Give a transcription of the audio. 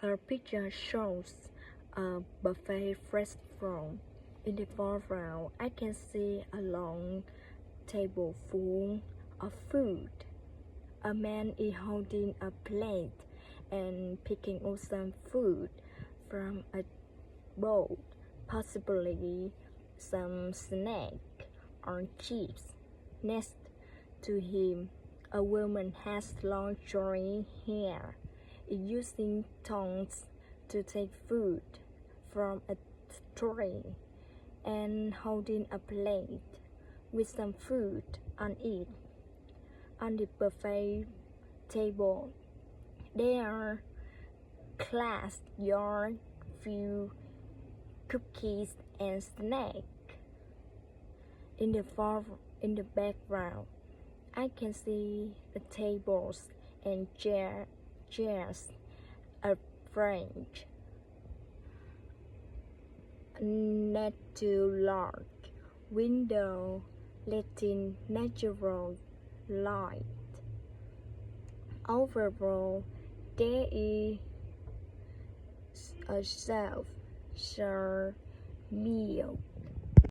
The picture shows a buffet restaurant. In the foreground, I can see a long table full of food. A man is holding a plate and picking out some food from a bowl, possibly some snack or chips. Next to him, a woman has long curly hair, using tongs to take food from a tray and holding a plate with some food on it. On the buffet table, there are glass jars filled cookies and snacks. In the background, I can see the tables and chairs arranged next to large window letting natural light. Overall, there is a self-serve meal